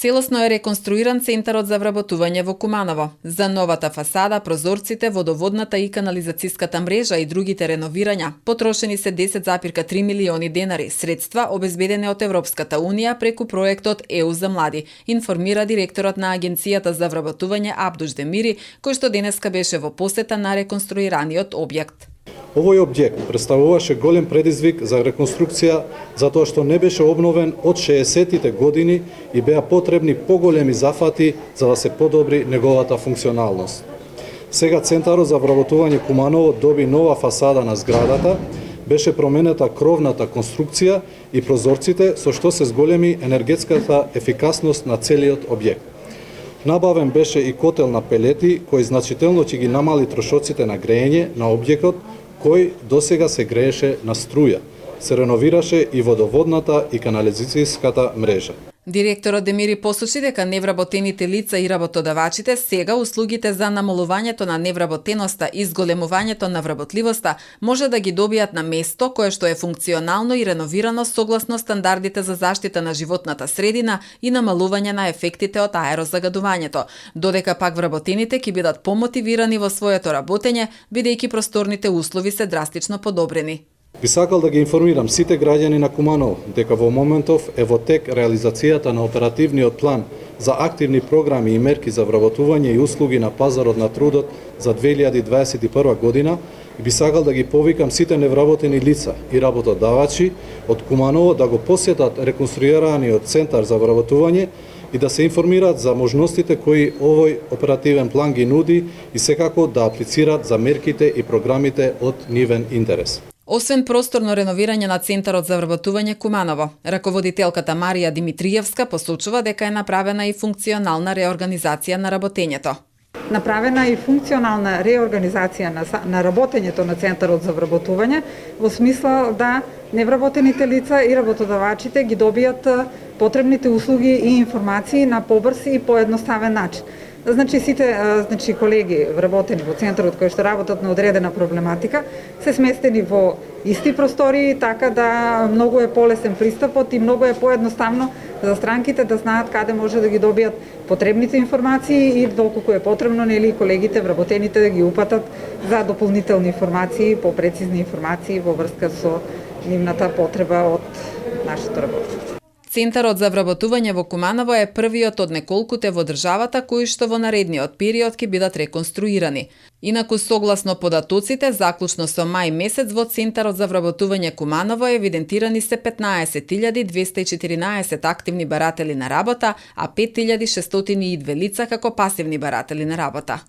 Целосно е реконструиран центарот за вработување во Куманово. За новата фасада, прозорците, водоводната и канализацијската мрежа и другите реновирања потрошени се 10,3 милиони денари, средства обезбедени од Европската Унија преку проектот ЕУ за млади, информира директорот на Агенцијата за вработување Абдуш Демири, кој што денеска беше во посета на реконструираниот објект. Овој објект представуваше голем предизвик за реконструкција затоа што не беше обновен од 60-тите години и беа потребни поголеми зафати за да се подобри неговата функционалност. Сега Центарот за вработување Куманово доби нова фасада на зградата, беше променета кровната конструкција и прозорците со што се зголеми енергетската ефикасност на целиот објект. Набавен беше и котел на пелети кој значително ќе ги намали трошоците на грејење на објектот кој досега се грееше на струја. Се реновираше и водоводната и канализацијската мрежа. Директорот Демири посочи дека невработените лица и работодавачите сега услугите за намалувањето на невработеноста и зголемувањето на вработливоста може да ги добијат на место кое што е функционално и реновирано согласно стандардите за заштита на животната средина и намалување на ефектите од аерозагадувањето, додека пак вработените ќе бидат помотивирани во своето работење, бидејќи просторните услови се драстично подобрени. Би сакал да ги информирам сите граѓани на Куманово дека во моментов е во тек реализацијата на оперативниот план за активни програми и мерки за вработување и услуги на пазарот на трудот за 2021 година и би сакал да ги повикам сите невработени лица и работодавачи од Куманово да го посетат реконструираниот центар за вработување и да се информираат за можностите кои овој оперативен план ги нуди и секако да аплицираат за мерките и програмите од нивен интерес. Освен просторно реновирање на Центарот за вработување Куманово, раководителката Марија Димитриевска посочува дека е направена и функционална реорганизација на работењето. Направена и функционална реорганизација на работењето на Центарот за вработување во смисла да невработените лица и работодавачите ги добијат потребните услуги и информации на побрз и поедноставен начин. Значи сите колеги вработени во центарот кои што работат на одредена проблематика се сместени во исти простории, така да многу е полесен пристапот и многу е поедноставно за странките да знаат каде може да ги добијат потребните информации и доколку е потребно колегите вработените да ги упатат за дополнителни информации, попрецизни информации во врска со нивната потреба од нашето работење. Центарот за вработување во Куманово е првиот од неколкуте во државата кои што во наредниот период ќе бидат реконструирани. Инаку согласно податоците, заклучно со мај месец во Центарот за вработување Куманово евидентирани се 15.214 активни баратели на работа, а 5.602 лица како пасивни баратели на работа.